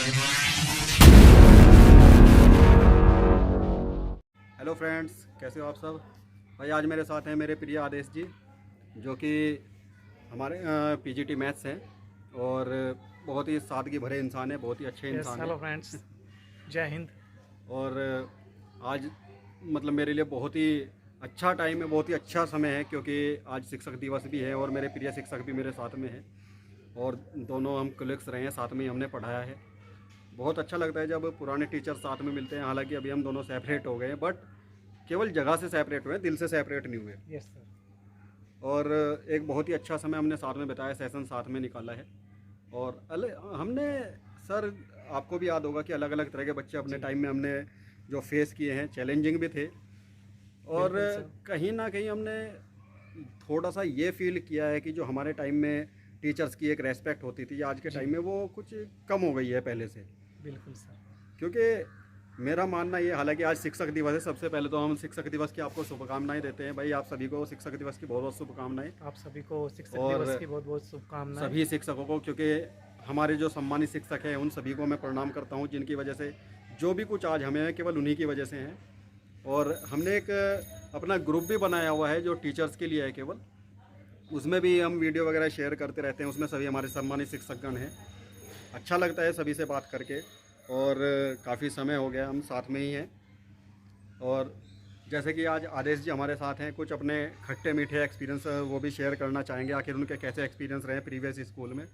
Hello friends, कैसे हो आप सब। भाई आज मेरे साथ हैं मेरे प्रिय आदेश जी, जो कि हमारे पीजीटी मैथ्स हैं और बहुत ही सादगी भरे इंसान है, बहुत ही अच्छे यस, इंसान हेलो है। फ्रेंड्स, जय हिंद। और आज मतलब मेरे लिए बहुत ही अच्छा टाइम है, बहुत ही अच्छा समय है, क्योंकि आज शिक्षक दिवस भी है और मेरे प्रिय शिक्षक भी मेरे साथ में हैं और दोनों हम कलीग्स रहे हैं, साथ में ही हमने पढ़ाया है। बहुत अच्छा लगता है जब पुराने टीचर साथ में मिलते हैं। हालांकि अभी हम दोनों सेपरेट हो गए हैं, बट केवल जगह से सेपरेट हुए हैं, दिल से सेपरेट नहीं हुए। Yes sir. और एक बहुत ही अच्छा समय हमने साथ में बिताया, सेशन साथ में निकाला है। और हमने सर, आपको भी याद होगा कि अलग अलग तरह के बच्चे अपने जी, टाइम में हमने जो फेस किए हैं, चैलेंजिंग भी थे। और बिल्कुल सर। कहीं ना कहीं हमने थोड़ा सा ये फील किया है कि जो हमारे टाइम में टीचर्स की एक रेस्पेक्ट होती थी, आज के जी, टाइम में वो कुछ कम हो गई है पहले से। बिल्कुल सर। क्योंकि मेरा मानना ये, हालांकि आज शिक्षक दिवस है, सबसे पहले तो हम शिक्षक दिवस की आपको शुभकामनाएं देते हैं। भाई आप सभी को शिक्षक दिवस की बहुत बहुत शुभकामनाएं। आप सभी को शिक्षक और दिवस की बहुत बहुत शुभकामनाएं। सभी शिक्षकों को, क्योंकि हमारे जो सम्मानित शिक्षक हैं उन सभी को मैं प्रणाम करता हूं, जिनकी वजह से जो भी कुछ आज हमें है केवल उन्हीं की वजह से हैं। और हमने एक अपना ग्रुप भी बनाया हुआ है जो टीचर्स के लिए है केवल, उसमें भी हम वीडियो वगैरह शेयर करते रहते हैं। उसमें सभी हमारे सम्मानित शिक्षकगण हैं। अच्छा लगता है सभी से बात करके। और काफ़ी समय हो गया हम साथ में ही हैं। और जैसे कि आज आदेश जी हमारे साथ हैं, कुछ अपने खट्टे मीठे एक्सपीरियंस वो भी शेयर करना चाहेंगे, आखिर उनके कैसे एक्सपीरियंस रहे प्रीवियस स्कूल में।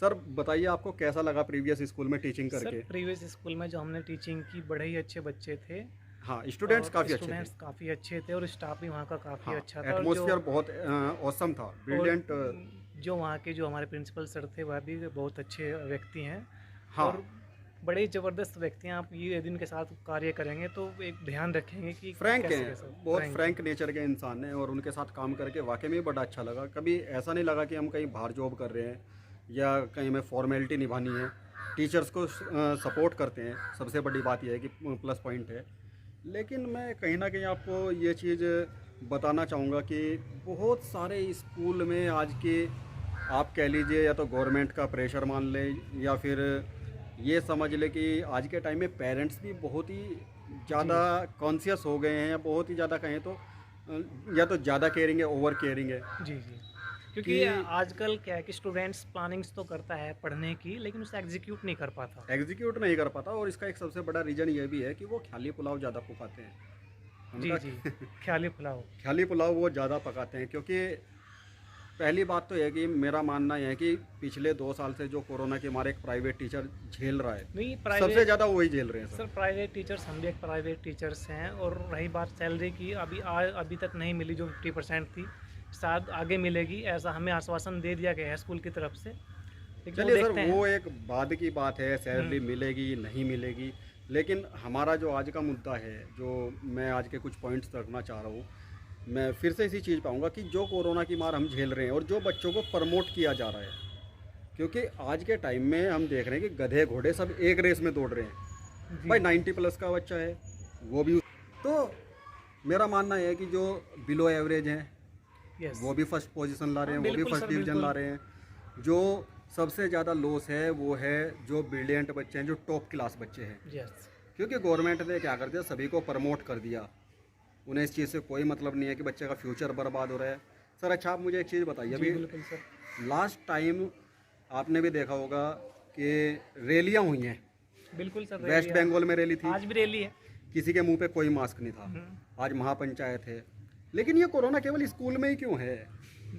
सर बताइए, आपको कैसा लगा प्रीवियस स्कूल में टीचिंग सर, करके। प्रीवियस स्कूल में जो हमने टीचिंग की, बड़े ही अच्छे बच्चे थे हाँ, स्टूडेंट्स और काफ़ी अच्छे थे। स्टूडेंट्स काफ़ी अच्छे थे और स्टाफ भी वहाँ का काफ़ी हाँ, अच्छा था। और जो एटमॉस्फेयर बहुत औसम था, और ब्रिलियंट। जो वहाँ के जो हमारे प्रिंसिपल सर थे वह भी बहुत अच्छे व्यक्ति हैं हाँ, और बड़े ही ज़बरदस्त व्यक्ति हैं। आप ये यदि इनके साथ कार्य करेंगे तो एक ध्यान रखेंगे कि फ्रैंक कैसे हैं, कैसे बहुत फ्रैंक हैं। फ्रैंक नेचर के इंसान हैं और उनके साथ काम करके वाकई में बड़ा अच्छा लगा। कभी ऐसा नहीं लगा कि हम कहीं बाहर जॉब कर रहे हैं या कहीं हमें फॉर्मेलिटी निभानी है। टीचर्स को सपोर्ट करते हैं, सबसे बड़ी बात यह है कि प्लस पॉइंट है। लेकिन मैं कहीं ना कहीं आपको ये चीज़ बताना चाहूँगा कि बहुत सारे स्कूल में आज के, आप कह लीजिए या तो गवर्नमेंट का प्रेशर मान लें या फिर ये समझ लें कि आज के टाइम में पेरेंट्स भी बहुत ही जी, ज़्यादा कॉन्शियस हो गए हैं, या बहुत ही ज़्यादा कहें तो या तो ज़्यादा केयरिंग है, ओवर केयरिंग है। जी, जी। कि क्योंकि आजकल क्या है कि स्टूडेंट्स प्लानिंग्स तो करता है पढ़ने की, लेकिन उसे एग्जीक्यूट नहीं कर पाता। एग्जीक्यूट नहीं कर पाता, और इसका एक सबसे बड़ा रीज़न ये भी है कि वो ख्याली पुलाव ज़्यादा पकाते हैं जी, उनका। जी। ख्याली पुलाव। ख्याली पुलाव वो ज़्यादा पकाते हैं। क्योंकि पहली बात तो यह है कि मेरा मानना यह है कि पिछले 2 साल से जो कोरोना के मारे एक प्राइवेट टीचर झेल रहा है, नहीं, सबसे प्राइवेट ज़्यादा वही झेल रहे हैं सर, सर। प्राइवेट टीचर्स, हम भी एक प्राइवेट टीचर्स हैं। और रही बात सैलरी की, अभी तक नहीं मिली जो 50% थी। शायद आगे मिलेगी, ऐसा हमें आश्वासन दे दिया गया है स्कूल की तरफ से, लेकिन वो चलिए सर, देखते हैं। वो एक बाद की बात है, सैलरी हुँ, मिलेगी नहीं मिलेगी। लेकिन हमारा जो आज का मुद्दा है, जो मैं आज के कुछ पॉइंट्स रखना चाह रहा हूँ, मैं फिर से इसी चीज़ पाऊँगा कि जो कोरोना की मार हम झेल रहे हैं और जो बच्चों को प्रमोट किया जा रहा है। क्योंकि आज के टाइम में हम देख रहे हैं कि गधे घोड़े सब एक रेस में दौड़ रहे हैं। जी, भाई 90+ का बच्चा है, वो भी। तो मेरा मानना है कि जो बिलो एवरेज हैं यस। वो भी फर्स्ट पोजीशन ला रहे हाँ, हैं, वो भी बिल्कुल फर्स्ट सर, डिवीज़न ला बिल्कुल। रहे हैं। जो सबसे ज़्यादा लॉस है वो है जो ब्रिलियंट बच्चे हैं, जो टॉप क्लास बच्चे हैं। यस। क्योंकि गवर्नमेंट ने क्या कर दिया, सभी को प्रमोट कर दिया। उन्हें इस चीज़ से कोई मतलब नहीं है कि बच्चे का फ्यूचर बर्बाद हो रहा है। सर अच्छा, आप मुझे एक चीज़ बताइए, जी, अभी बिल्कुल सर। लास्ट टाइम आपने भी देखा होगा कि रैलियाँ हुई हैं। बिल्कुल सर, रैली वेस्ट बंगाल में रैली थी, आज भी रैली है। किसी के मुंह पे कोई मास्क नहीं था। हुँ। आज महापंचायत है। लेकिन ये कोरोना केवल स्कूल में ही क्यों है।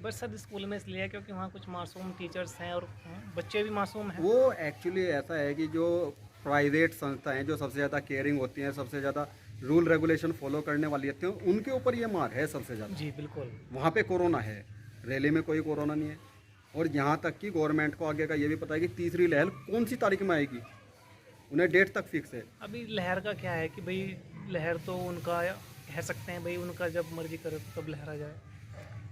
बस सर, स्कूल में इसलिए है क्योंकि वहाँ कुछ मासूम टीचर्स हैं और बच्चे भी मासूम हैं। वो एक्चुअली ऐसा है कि जो प्राइवेट संस्थाएं जो सबसे ज़्यादा केयरिंग होती हैं, सबसे ज़्यादा रूल रेगुलेशन फॉलो करने वाली होती हैं, उनके ऊपर ये मार है सबसे ज़्यादा। जी, बिल्कुल। वहाँ पे कोरोना है, रैली में कोई कोरोना नहीं है। और यहाँ तक कि गवर्नमेंट को आगे का ये भी पता है कि तीसरी लहर कौन सी तारीख में आएगी, उन्हें डेट तक फिक्स है। अभी लहर का क्या है कि भाई, लहर तो उनका कह सकते हैं भाई, उनका जब मर्जी करे तब लहरा जाए।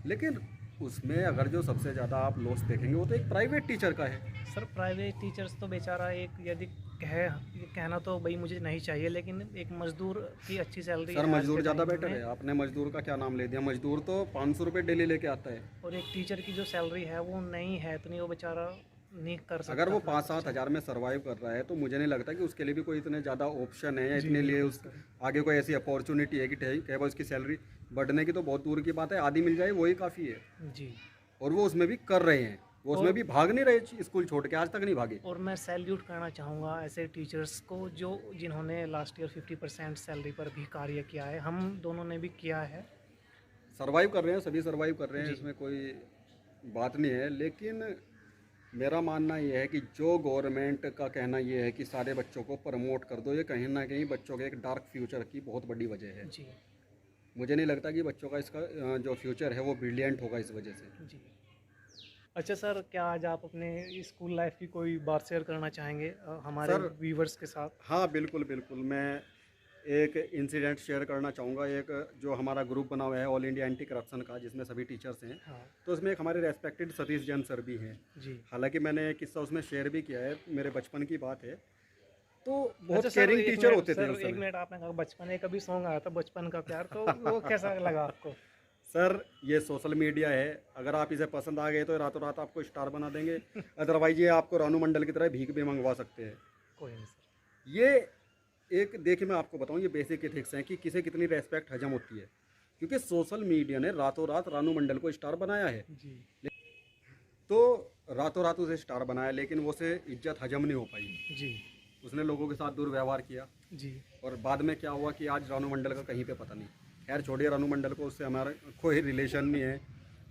लेकिन उसमें अगर जो सबसे ज़्यादा आप लॉस देखेंगे वो तो एक प्राइवेट टीचर का है। सर, प्राइवेट टीचर्स तो बेचारा एक, यदि ये कहना तो भाई मुझे नहीं चाहिए, लेकिन एक मजदूर की अच्छी सैलरी सर है आज मजदूर के ज़्यादा टाइम बेटर है, में। आपने मजदूर का क्या नाम ले दिया। मजदूर तो 500 रुपये डेली लेके आता है। और एक टीचर की जो सैलरी है वो नहीं है इतनी, वो बेचारा नहीं कर सकता अगर वो अपना 5-7 खर्चा। हज़ार में सर्वाइव कर रहा है तो मुझे नहीं लगता कि उसके लिए भी कोई इतने ज़्यादा ऑप्शन है या जी, इतने लिए बिल्कुल उस सर। आगे कोई ऐसी अपॉर्चुनिटी है कि केवल उसकी सैलरी बढ़ने की तो बहुत दूर की बात है, आधी मिल जाए वही काफ़ी है। जी। और वो उसमें भी कर रहे हैं, वो उसमें और भी भाग नहीं रहे स्कूल छोड़ के, आज तक नहीं भागे। और मैं सैल्यूट करना चाहूँगा ऐसे टीचर्स को जो जिन्होंने लास्ट ईयर 50% सैलरी पर भी कार्य किया है। हम दोनों ने भी किया है। सर्वाइव कर रहे हैं, सभी सर्वाइव कर रहे हैं, जी, इसमें कोई बात नहीं है। लेकिन मेरा मानना ये है कि जो गवर्नमेंट का कहना ये है कि सारे बच्चों को प्रमोट कर दो, ये कहीं ना कहीं बच्चों के एक डार्क फ्यूचर की बहुत बड़ी वजह है। जी, मुझे नहीं लगता कि बच्चों का इसका जो फ्यूचर है वो ब्रिलियंट होगा इस वजह से। जी। अच्छा सर, क्या आज आप अपने स्कूल लाइफ की कोई बात शेयर करना चाहेंगे हमारे सर, व्यूवर्स के साथ? हाँ बिल्कुल बिल्कुल, मैं एक इंसिडेंट शेयर करना चाहूँगा। एक जो हमारा ग्रुप बना हुआ है ऑल इंडिया एंटी करप्शन का, जिसमें सभी टीचर्स हैं, हाँ, तो उसमें एक हमारे रेस्पेक्टेड सतीश जैन सर भी हैं। जी। हालांकि मैंने एक किस्सा उसमें शेयर भी किया है, मेरे बचपन की बात है। तो बहुत अच्छा सर, केयरिंग 1 टीचर मिनट होते थे सर, उस 1 समय। मिनट, आपने कहा बचपन, एक अभी सॉन्ग आया था बचपन का प्यार, तो वो कैसा लगा आपको? सर, ये सोशल मीडिया है, अगर आप इसे पसंद आ गए तो रातों रात आपको स्टार बना देंगे, अदरवाइज ये आपको रानू मंडल की तरह भीख भी मंगवा सकते हैं। कोई नहीं सर। ये एक देखिए, मैं आपको बताऊं, ये बेसिक एथिक्स हैं कि किसे कितनी रेस्पेक्ट हजम होती है, क्योंकि सोशल मीडिया ने रातों रात रानू मंडल को स्टार बनाया है। जी, तो रातों रात उसे स्टार बनाया, लेकिन वो उसे इज्जत हजम नहीं हो पाई। जी, उसने लोगों के साथ दुर्व्यवहार किया, जी, और बाद में क्या हुआ कि आज रानू मंडल का कहीं पे पता नहीं। खैर छोड़िए रानू मंडल को, उससे हमारा कोई रिलेशन नहीं है,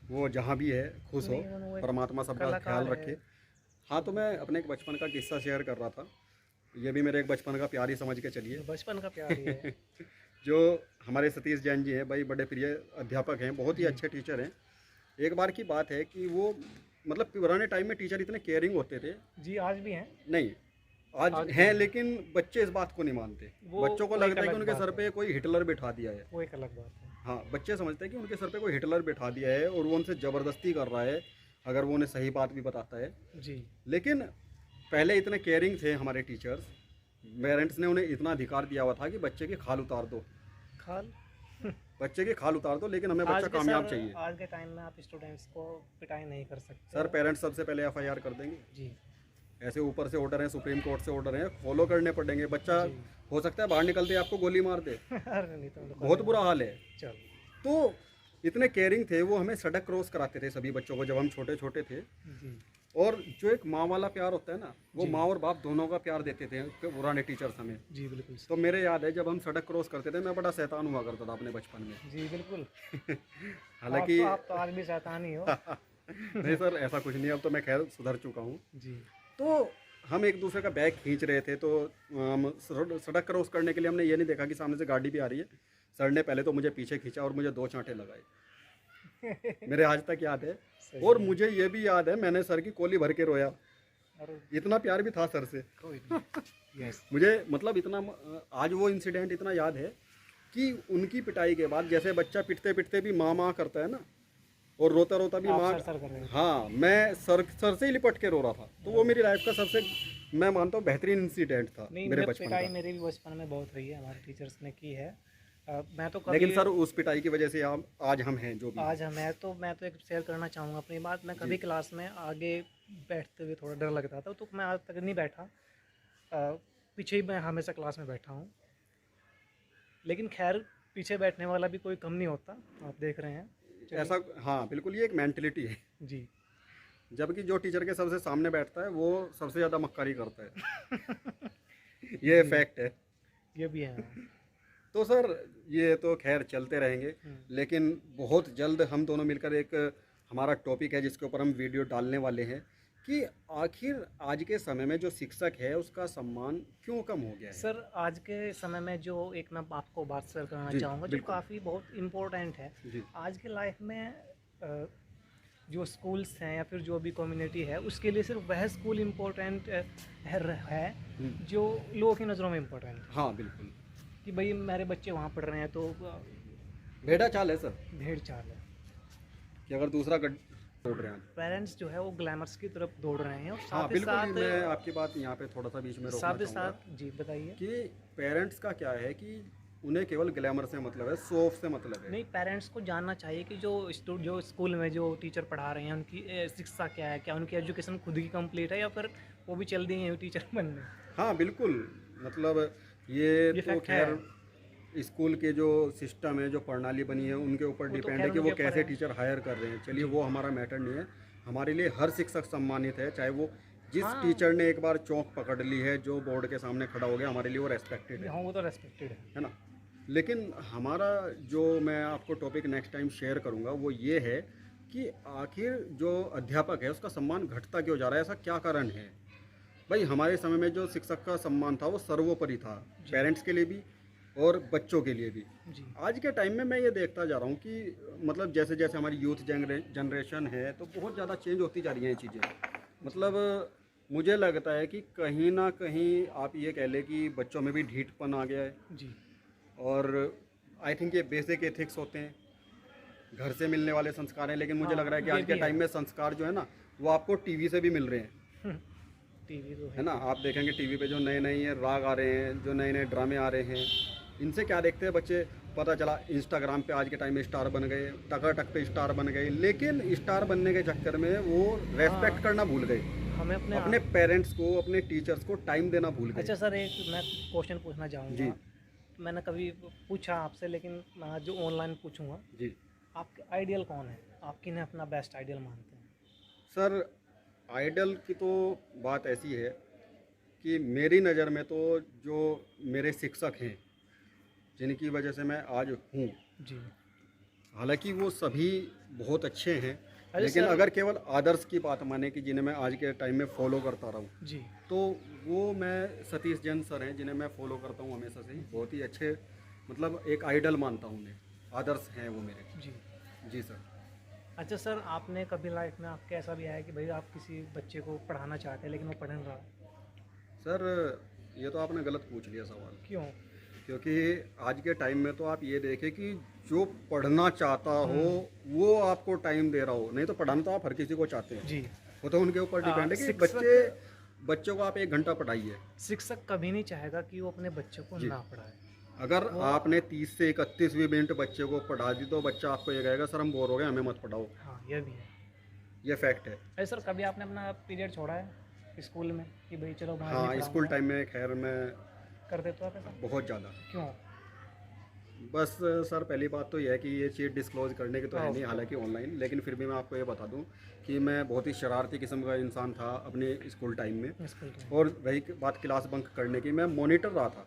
वो जहाँ भी है खुश हो, नहीं, वो एक परमात्मा सबका कलाकार ख्याल है। रखे। हाँ, तो मैं अपने एक बचपन का किस्सा शेयर कर रहा था, ये भी मेरे एक बचपन का प्यार ही समझ के चलिए। बचपन का प्यार ही है। जो हमारे सतीश जैन जी हैं भाई, बड़े प्रिय अध्यापक हैं, बहुत ही जी, अच्छे टीचर हैं। एक बार की बात है कि वो, मतलब पुराने टाइम में टीचर इतने केयरिंग होते थे। जी, आज भी हैं। नहीं, आज आज भी हैं, हैं। लेकिन बच्चे इस बात को नहीं मानते। वो बच्चों को वो एक लगता है कि अलग उनके बात सर है। पे कोई हिटलर बिठा दिया है। वो एक अलग बात है। हाँ, बच्चे समझते हैं कि उनके सर पे कोई हिटलर बिठा दिया है और वो उनसे ज़बरदस्ती कर रहा है, अगर वो उन्हें सही बात भी बताता है। जी, लेकिन पहले इतने केयरिंग थे हमारे टीचर्स, पेरेंट्स ने उन्हें इतना अधिकार दिया हुआ था कि बच्चे की खाल उतार दो, खाल। बच्चे की खाल उतार दो, लेकिन हमें आज बच्चा के कामयाब सर, चाहिए। आज के टाइम में आप स्टूडेंट्स को पिटाई नहीं कर सकते। सर, पेरेंट्स सबसे पहले एफआईआर कर देंगे। जी, ऐसे ऊपर से ऑर्डर है, सुप्रीम कोर्ट से ऑर्डर है, फॉलो करने पड़ेंगे। बच्चा जी। हो सकता है बाहर निकलते ही आपको गोली मार दे, अरे नहीं तो बहुत बुरा हाल है। चल। तो इतने केयरिंग थे वो, हमें सड़क क्रॉस कराते थे सभी बच्चों को जब हम छोटे छोटे थे। जी, और जो एक माँ वाला प्यार होता है ना, वो जी। माँ और बाप दोनों का प्यार देते थे पुराने टीचर्स हमें। जी, बिल्कुल सर। तो मेरे याद है जब हम सड़क क्रॉस करते थे, मैं बड़ा शैतान हुआ करता था अपने बचपन में। जी, बिल्कुल। हालांकि आप तो आज भी शैतान ही हो। नहीं सर, ऐसा कुछ नहीं, अब तो मैं खैर सुधर चुका हूँ। जी, तो हम एक दूसरे का बैग खींच रहे थे, तो हम सड़क क्रॉस करने के लिए हमने ये नहीं देखा कि सामने से गाड़ी भी आ रही है। सर ने पहले तो मुझे पीछे खींचा और मुझे 2 चांटे लगाए, मेरे आज तक याद है। सही और है। मुझे ये भी याद है, मैंने सर की कोली भर के रोया, अरे इतना प्यार भी था सर से कोई नहीं। यस। मुझे। मतलब इतना, आज वो इंसिडेंट इतना याद है कि उनकी पिटाई के बाद, जैसे बच्चा पिटते पिटते भी माँ माँ करता है ना, और रोता रोता भी आप माँ, सर कर रहे हैं। हाँ, मैं सर से ही लिपट के रो रहा था। तो वो मेरी लाइफ का सबसे, मैं मानता हूँ, बेहतरीन इंसिडेंट था नहीं, मेरे मैं बचपन पिटाई का। मेरे भी बचपन में बहुत रही है, हमारे टीचर्स ने की है। मैं तो कभी, लेकिन सर, उस पिटाई की वजह से आज हम हैं जो भी हैं। आज मैं तो एक शेयर करना चाहूँगा अपनी बात। मैं कभी क्लास में आगे बैठते हुए थोड़ा डर लगता था, तो मैं आज तक नहीं बैठा। पीछे ही मैं हमेशा क्लास में बैठा हूँ। लेकिन खैर, पीछे बैठने वाला भी कोई कम नहीं होता, आप देख रहे हैं। चलिए। ऐसा, हाँ बिल्कुल, ये एक मेंटलिटी है। जी। जबकि जो टीचर के सबसे सामने बैठता है वो सबसे ज़्यादा मक्कारी करता है। ये जी। फैक्ट है। ये भी है। हाँ। तो सर, ये तो खैर चलते रहेंगे, लेकिन बहुत जल्द हम दोनों मिलकर एक हमारा टॉपिक है जिसके ऊपर हम वीडियो डालने वाले हैं कि आखिर आज के समय में जो शिक्षक है उसका सम्मान क्यों कम हो गया है। सर, आज के समय में जो एक मैं आपको बात शेयर करना जी, चाहूँगा जो बिल्कुल। काफ़ी बहुत इम्पोर्टेंट है। जी, आज के लाइफ में जो स्कूल्स हैं या फिर जो भी कम्युनिटी है, उसके लिए सिर्फ वह स्कूल इम्पोर्टेंट है जो लोगों की नज़रों में इम्पोर्टेंट है। हाँ बिल्कुल, कि भाई मेरे बच्चे वहाँ पढ़ रहे हैं तो भेड़ा चाल है सर, भेड़ चाल है। कि अगर दूसरा गड्ढ छोड़ रहे हैं। पेरेंट्स जो है वो ग्लैमर्स की तरफ दौड़ रहे हैं, और हाँ साथ ही बिल्कुल, साथ मैं आपकी बात यहाँ पे थोड़ा सा बीच में रोकना साथ ही चाहूँगा साथ जी बताइए। कि पेरेंट्स का क्या है कि उन्हें केवल ग्लैमर से मतलब है, शो ऑफ से मतलब है। नहीं, पेरेंट्स को जानना चाहिए कि जो स्कूल में जो टीचर पढ़ा रहे हैं उनकी शिक्षा क्या है, क्या उनकी एजुकेशन खुद की कंप्लीट है या फिर वो भी चल दिए हैं टीचर बनने। हाँ बिल्कुल, मतलब ये तो फैक्ट है। खैर स्कूल के जो सिस्टम है, जो प्रणाली बनी है, उनके ऊपर वो तो डिपेंड खैर है कि उनके वो ऊपर कैसे है। टीचर हायर कर रहे हैं। चलिए जी। वो हमारा मैटर नहीं है। हमारे लिए हर शिक्षक सम्मानित है, चाहे वो जिस हाँ। टीचर ने एक बार चौक पकड़ ली है, जो बोर्ड के सामने खड़ा हो गया, हमारे लिए वो रेस्पेक्टेड है हाँ, वो तो रेस्पेक्टेड है ना। लेकिन हमारा जो मैं आपको टॉपिक नेक्स्ट टाइम शेयर करूंगा वो ये है कि आखिर जो अध्यापक है उसका सम्मान घटता क्यों जा रहा है, ऐसा क्या कारण है। भाई हमारे समय में जो शिक्षक का सम्मान था वो सर्वोपरि था, पेरेंट्स के लिए भी और बच्चों के लिए भी। जी। आज के टाइम में मैं ये देखता जा रहा हूँ कि मतलब जैसे जैसे हमारी यूथ जनरेशन है तो बहुत ज़्यादा चेंज होती जा रही हैं ये चीज़ें। मतलब मुझे लगता है कि कहीं ना कहीं आप ये कह लें कि बच्चों में भी ढीठपन आ गया है। जी। और आई थिंक ये बेसिक एथिक्स होते हैं, घर से मिलने वाले संस्कार हैं। लेकिन मुझे हाँ, लग रहा है कि ये आज के भी टाइम है। में संस्कार जो है ना वो आपको टीवी से भी मिल रहे हैं, टीवी तो है ना। आप देखेंगे टीवी पे जो नए नए ये राग आ रहे हैं, जो नए नए ड्रामे आ रहे हैं, इनसे क्या देखते हैं बच्चे, पता चला इंस्टाग्राम पे आज के टाइम में स्टार बन गए, टकाटक पे स्टार बन गए। लेकिन स्टार बनने के चक्कर में वो रेस्पेक्ट करना भूल गए, हमें अपने अपने पेरेंट्स को, अपने टीचर्स को टाइम देना भूल गए। अच्छा सर, एक मैं क्वेश्चन पूछना जी चाहूँगा। मैंने कभी पूछा आपसे, लेकिन मैं जो ऑनलाइन पूछूंगा, जी आपके आइडियल कौन है, आप किन्हें अपना बेस्ट आइडियल मानते हैं? सर, आइडल की तो बात ऐसी है कि मेरी नज़र में तो जो मेरे शिक्षक हैं जिनकी वजह से मैं आज हूँ, जी। हालांकि वो सभी बहुत अच्छे हैं, अरे लेकिन सर। अगर केवल आदर्श की बात माने कि जिन्हें मैं आज के टाइम में फॉलो करता रहा हूँ, जी। तो वो मैं सतीश जैन सर हैं जिन्हें मैं फॉलो करता हूँ हमेशा से ही। बहुत ही अच्छे, मतलब एक आइडल मानता हूँ उन्हें, आदर्श हैं वो मेरे। जी। जी सर। अच्छा सर, आपने कभी लाइफ में आपके ऐसा भी आया कि भाई आप किसी बच्चे को पढ़ाना चाहते हैं लेकिन वो पढ़ नहीं रहा? सर ये तो आपने गलत पूछ लिया सवाल, क्यों? क्योंकि आज के टाइम में तो आप ये देखें कि जो पढ़ना चाहता हो वो आपको टाइम दे रहा हो। नहीं तो पढ़ाना तो आप हर किसी को चाहते हैं, जी। वो तो उनके ऊपर डिपेंड है कि बच्चों को आप 1 घंटा पढ़ाइए। शिक्षक कभी नहीं चाहेगा कि वो अपने बच्चे को जी। ना पढ़ाए। अगर आपने 30 से 31 मिनट बच्चे को पढ़ा दी तो बच्चा आपको ये कहेगा सर हम बोर हो गए, हमें मत पढ़ाओ। हाँ, यह भी है। ये फैक्ट है। अरे सर, कभी आपने अपना पीरियड छोड़ा है स्कूल में कि भाई चलो बाहर हाँ, नहीं स्कूल पढ़ाऊंगा? टाइम में खैर मैं कर देते हो आप ऐसा? बहुत ज़्यादा। क्यों? बस सर पहली बात तो यह है कि ये चीज़ डिस्क्लोज करने की तो है हाँ, नहीं, हालांकि ऑनलाइन, लेकिन फिर भी मैं आपको ये बता दूं कि मैं बहुत ही शरारती किस्म का इंसान था अपने स्कूल टाइम में। School time. और रही बात क्लास बंक करने की, मैं मॉनिटर रहा था,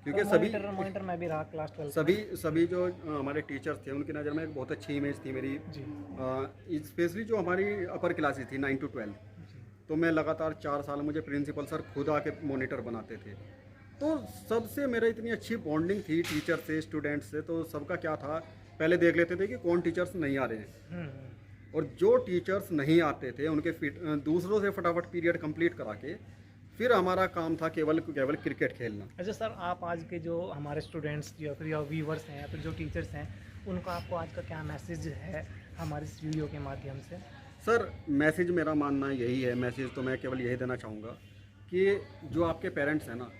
क्योंकि सभी मॉनिटर मैं भी रहा क्लास 12 सभी जो हमारे टीचर्स थे उनकी नज़र में एक बहुत अच्छी इमेज थी मेरी, जी। स्पेशली जो हमारी अपर क्लासेस थी 9 to 12। जी। तो मैं लगातार 4 साल, मुझे प्रिंसिपल सर खुद आके मॉनिटर बनाते थे। तो सबसे मेरा इतनी अच्छी बॉन्डिंग थी टीचर से, स्टूडेंट से। तो सबका क्या था, पहले देख लेते थे कि कौन टीचर्स नहीं आ रहे हैं, और जो टीचर्स नहीं आते थे उनके दूसरों से फटाफट पीरियड कंप्लीट करा के फिर हमारा काम था केवल क्रिकेट खेलना। अच्छा सर, आप आज के जो हमारे स्टूडेंट्स या फिर या व्यूवर्स हैं या फिर जो टीचर्स हैं, उनको आपको आज का क्या मैसेज है हमारे इस वीडियो के माध्यम से? सर मैसेज मेरा मानना यही है, मैसेज तो मैं केवल यही देना चाहूँगा कि जो आपके पेरेंट्स हैं ना,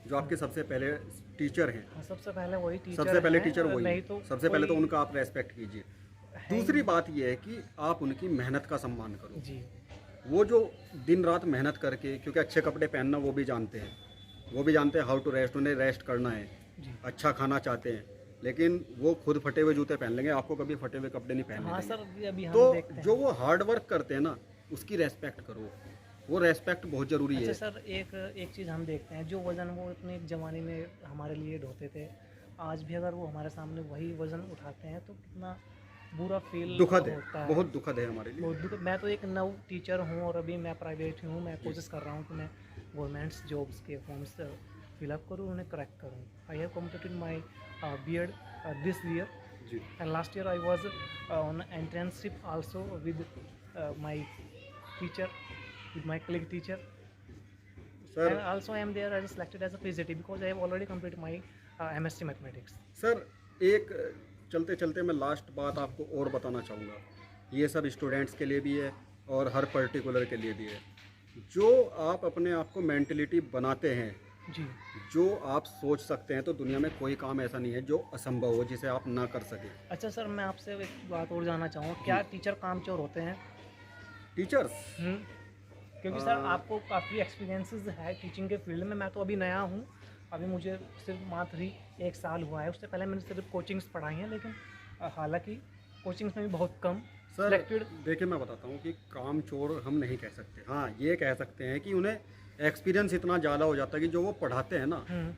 जो आपके सबसे पहले टीचर हैं, हाँ, सबसे पहले वही टीचर सबसे पहले हैं, टीचर वही, नहीं तो सबसे पहले तो कोई उनका आप रेस्पेक्ट कीजिए। है दूसरी बात यह है कि आप उनकी मेहनत का सम्मान करो। जी। वो जो दिन रात मेहनत करके, क्योंकि अच्छे कपड़े पहनना वो भी जानते हैं, वो भी जानते हैं हाउ टू रेस्ट, उन्हें रेस्ट करना है, जी। अच्छा खाना चाहते हैं, लेकिन वो खुद फटे हुए जूते पहन लेंगे, आपको कभी फटे हुए कपड़े नहीं पहनने हाँ देंगे। सर, अभी हम तो देखते हैं। जो वो हार्ड वर्क करते हैं ना, उसकी रेस्पेक्ट करो, वो रेस्पेक्ट बहुत ज़रूरी अच्छा है। सर, एक चीज़ हम देखते हैं, जो वज़न वो अपने ज़माने में हमारे लिए ढोते थे, आज भी अगर वो हमारे सामने वही वज़न उठाते हैं तो कितना बुरा फील दुखद है, होता है। बहुत दुखद है हमारे लिए। बहुत दुखद। मैं तो एक नव टीचर हूँ और अभी मैं प्राइवेट हूँ, मैं कोशिश कर रहा हूँ कि मैं गवर्नमेंट्स जॉब्स के फॉर्म्स फिलअप करूँ, उन्हें करेक्ट करूँ। I have completed my B.Ed this year, जी। and last year I was on internship also with my teacher, with my colleague teacher, sir and also I am there as selected as a PGT because I have already completed my MSc mathematics. Sir एक चलते चलते मैं last बात आपको और बताना चाहूँगा, ये सब स्टूडेंट्स के लिए भी है और हर पर्टिकुलर के लिए भी है। जो आप अपने आप को मेंटलिटी बनाते हैं जी। जो आप सोच सकते हैं तो दुनिया में कोई काम ऐसा नहीं है जो असंभव हो, जिसे आप ना कर सकें। अच्छा सर, मैं आपसे एक बात और जानना चाहूँगा, क्या टीचर कामचोर होते हैं? टीचर्स हुँ। क्योंकि सर आपको काफ़ी एक्सपीरियंसेस है टीचिंग के फील्ड में, मैं तो अभी नया हूँ। अभी मुझे सिर्फ मात्र ही 1 साल हुआ है। उससे पहले मैंने सिर्फ कोचिंग्स पढ़ाई हैं, लेकिन हालाँकि कोचिंग्स में भी बहुत कम सर सिलेक्टेड। देखिए, मैं बताता हूँ कि काम चोर हम नहीं कह सकते। हाँ, ये कह सकते हैं कि उन्हें एक्सपीरियंस इतना ज़्यादा हो जाता है कि जो वो पढ़ाते हैं ना, हुँ।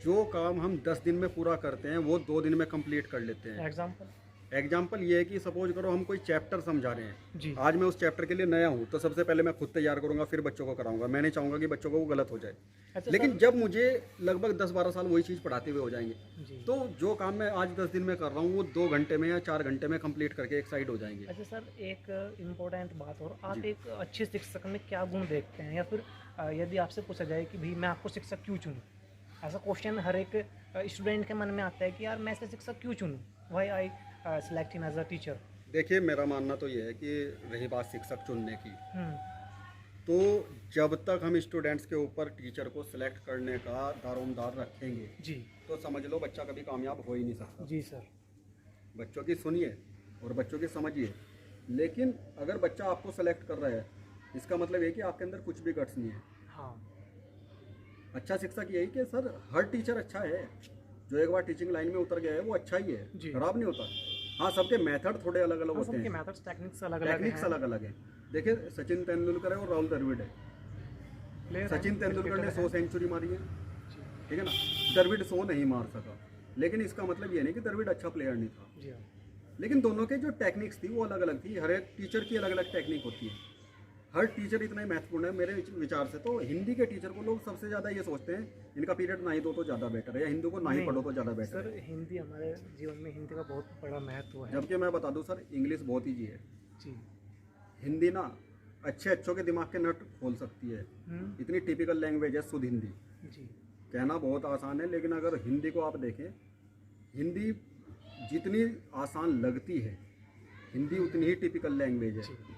जो काम हम 10 दिन में पूरा करते हैं वो 2 दिन में कंप्लीट कर लेते हैं। एग्ज़ाम्पल? एग्जाम्पल ये है कि सपोज करो हम कोई चैप्टर समझा रहे हैं। जी। आज मैं उस चैप्टर के लिए नया हूँ, तो सबसे पहले मैं खुद तैयार करूँगा, फिर बच्चों को कराऊंगा। मैं नहीं चाहूँगा कि बच्चों को वो गलत हो जाए। अच्छा लेकिन सर। जब मुझे लगभग 10-12 साल वही चीज़ पढ़ाते हुए हो जाएंगे, जी। तो जो काम मैं आज 10 दिन में कर रहा हूँ वो 2 घंटे में या 4 घंटे में कंप्लीट करके एक साइड हो जाएंगे। अच्छा सर, एक इम्पोर्टेंट बात और, आप जी। एक अच्छे शिक्षक में क्या गुण देखते हैं? या फिर यदि आपसे पूछा जाए कि भई मैं आपको शिक्षक क्यों चुनूँ? ऐसा क्वेश्चन हर एक स्टूडेंट के मन में आता है कि यार मैं ऐसे शिक्षक क्यों चुनूँ? Why I select him as a teacher? देखिए, मेरा मानना तो ये है कि रही बात शिक्षक चुनने की, हुँ। तो जब तक हम स्टूडेंट्स के ऊपर टीचर को सिलेक्ट करने का दारोमदार रखेंगे, जी। तो समझ लो बच्चा कभी कामयाब हो ही नहीं सकता। जी सर। बच्चों की सुनिए और बच्चों की समझिए। लेकिन अगर बच्चा आपको सेलेक्ट कर रहा है, इसका मतलब ये कि आपके अंदर कुछ भी गट्स नहीं है। हाँ। अच्छा शिक्षक यही कि सर हर टीचर अच्छा है, जो एक बार टीचिंग लाइन में उतर गया है वो अच्छा ही है, जी। खराब नहीं होता। हाँ, सबके मेथड थोड़े अलग अलग हाँ, होते सबके हैं, मेथड्स टेक्निक्स अलग-अलग टेक्निक्स हैं। अलग अलग हैं। देखिए, सचिन तेंदुलकर है और राहुल द्रविड़ है। प्लेयर हैं, सचिन तेंदुलकर ने क्रिकेटर 100 हैं। सेंचुरी मारी है, जी। ठीक है ना। द्रविड़ 100 नहीं मार सका, लेकिन इसका मतलब ये नहीं कि द्रविड़ अच्छा प्लेयर नहीं था। जी हाँ। लेकिन दोनों के जो टेक्निक्स थी वो अलग अलग थी। हर एक टीचर की अलग अलग टेक्निक होती है। हर टीचर इतना ही महत्वपूर्ण है मेरे विचार से। तो हिंदी के टीचर को लोग सबसे ज़्यादा ये सोचते हैं इनका पीरियड ना ही दो तो ज़्यादा बेटर है, या हिंदी को ना ही नहीं, पढ़ो तो ज़्यादा बेटर सर है। हिंदी हमारे जीवन में हिंदी का बहुत बड़ा महत्व है। जबकि मैं बता दूं सर, इंग्लिश बहुत ईजी है। जी। हिंदी ना अच्छे अच्छों के दिमाग के नट खोल सकती है। हुँ। इतनी टिपिकल लैंग्वेज है शुद्ध हिंदी। जी। कहना बहुत आसान है, लेकिन अगर हिंदी को आप देखें, हिंदी जितनी आसान लगती है, हिंदी उतनी ही टिपिकल लैंग्वेज है। जी।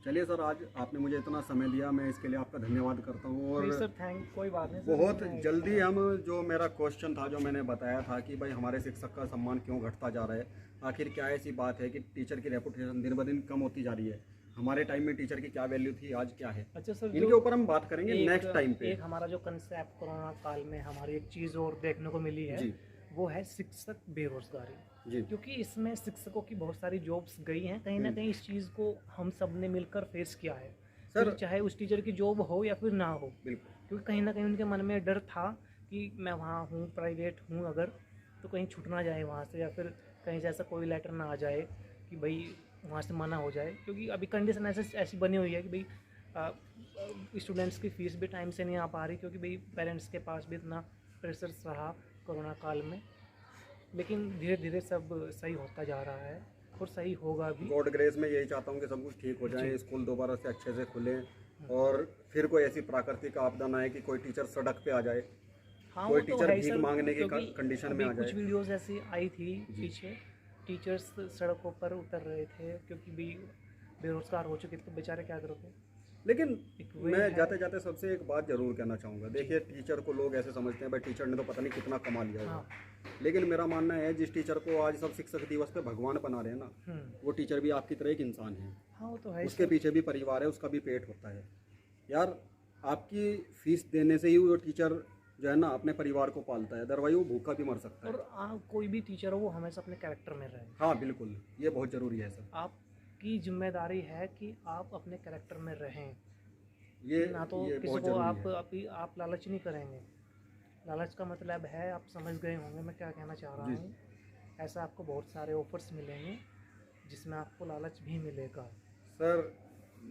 चलिए सर, आज आपने मुझे इतना समय दिया, मैं इसके लिए आपका धन्यवाद करता हूँ। नहीं और सर, कोई बात नहीं सर। बहुत जल्दी हम, जो मेरा क्वेश्चन था जो मैंने बताया था कि भाई हमारे शिक्षक का सम्मान क्यों घटता जा रहा है, आखिर क्या ऐसी बात है कि टीचर की रेपुटेशन दिन ब दिन कम होती जा रही है, हमारे टाइम में टीचर की क्या वैल्यू थी, आज क्या है, अच्छा सर, इनके ऊपर हम बात करेंगे नेक्स्ट टाइम पे। एक हमारा जो कंसेप्ट कोरोना काल में हमारी एक चीज़ और देखने को मिली है, जी वो है शिक्षक बेरोजगारी। जी क्योंकि इसमें शिक्षकों की बहुत सारी जॉब्स गई हैं, कहीं ना कहीं इस चीज़ को हम सब ने मिलकर फेस किया है सर। फिर चाहे उस टीचर की जॉब हो या फिर ना हो, बिल्कुल। क्योंकि कहीं ना कहीं उनके मन में डर था कि मैं वहाँ हूँ, प्राइवेट हूँ अगर, तो कहीं छूट ना जाए वहाँ से, या फिर कहीं से ऐसा कोई लेटर ना आ जाए कि भाई वहाँ से मना हो जाए। क्योंकि अभी कंडीशन ऐसी बनी हुई है कि भाई स्टूडेंट्स की फ़ीस भी टाइम से नहीं आ पा रही, क्योंकि भाई पेरेंट्स के पास भी इतना प्रेशर्स रहा कोरोना काल में। लेकिन धीरे धीरे सब सही होता जा रहा है और सही होगा भी। गॉड ग्रेस में यही चाहता हूँ कि सब कुछ ठीक हो जाए, जी। स्कूल दोबारा से अच्छे से खुले, और फिर कोई ऐसी प्राकृतिक आपदा ना आए कि कोई टीचर सड़क पे आ जाए, हाँ, कोई वो तो टीचर है ही भीख सर, मांगने की क्योंकि कंडीशन में अभी आ कुछ जाए। वीडियोस ऐसी आई थी पीछे, टीचर्स सड़कों पर उतर रहे थे क्योंकि भी बेरोजगार हो चुके थे, तो बेचारे क्या करोगे। लेकिन एक वे मैं है। जाते जाते सबसे एक बात जरूर कहना चाहूँगा। देखिए, टीचर को लोग ऐसे समझते हैं भाई टीचर ने तो पता नहीं कितना कमा लिया होगा। हाँ। लेकिन मेरा मानना है जिस टीचर को आज सब शिक्षक दिवस पे भगवान बना रहे हैं ना, वो टीचर भी आपकी तरह एक इंसान है। हाँ, वो तो है ही उसके सर। पीछे भी परिवार है, उसका भी पेट होता है। यार, आपकी फीस देने से ही वो टीचर जो है ना अपने परिवार को पालता है, अदरवाइज वो भूखा भी मर सकता है। और कोई भी टीचर हो वो हमेशा अपने कैरेक्टर में रहे। हाँ बिल्कुल, ये बहुत ज़रूरी है सर। आपकी जिम्मेदारी है कि आप अपने कैरेक्टर में रहें, ये ना तो ये किसी बहुत को ज़रूरी है। आप लालच नहीं करेंगे। लालच का मतलब है, आप समझ गए होंगे मैं क्या कहना चाह रहा जी। हूँ। ऐसा आपको बहुत सारे ऑफर्स मिलेंगे जिसमें आपको लालच भी मिलेगा। सर,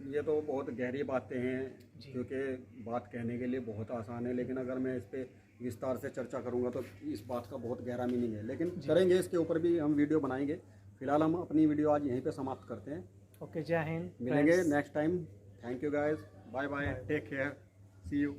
ये तो बहुत गहरी बातें हैं, जी। क्योंकि बात कहने के लिए बहुत आसान है, लेकिन अगर मैं इस पे विस्तार से चर्चा करूंगा तो इस बात का बहुत गहरा मीनिंग है। लेकिन करेंगे, इसके ऊपर भी हम वीडियो बनाएंगे। फिलहाल हम अपनी वीडियो आज यहीं पे समाप्त करते हैं। ओके, जय हिंद। मिलेंगे next time. Thank you guys, bye bye, take care, see you.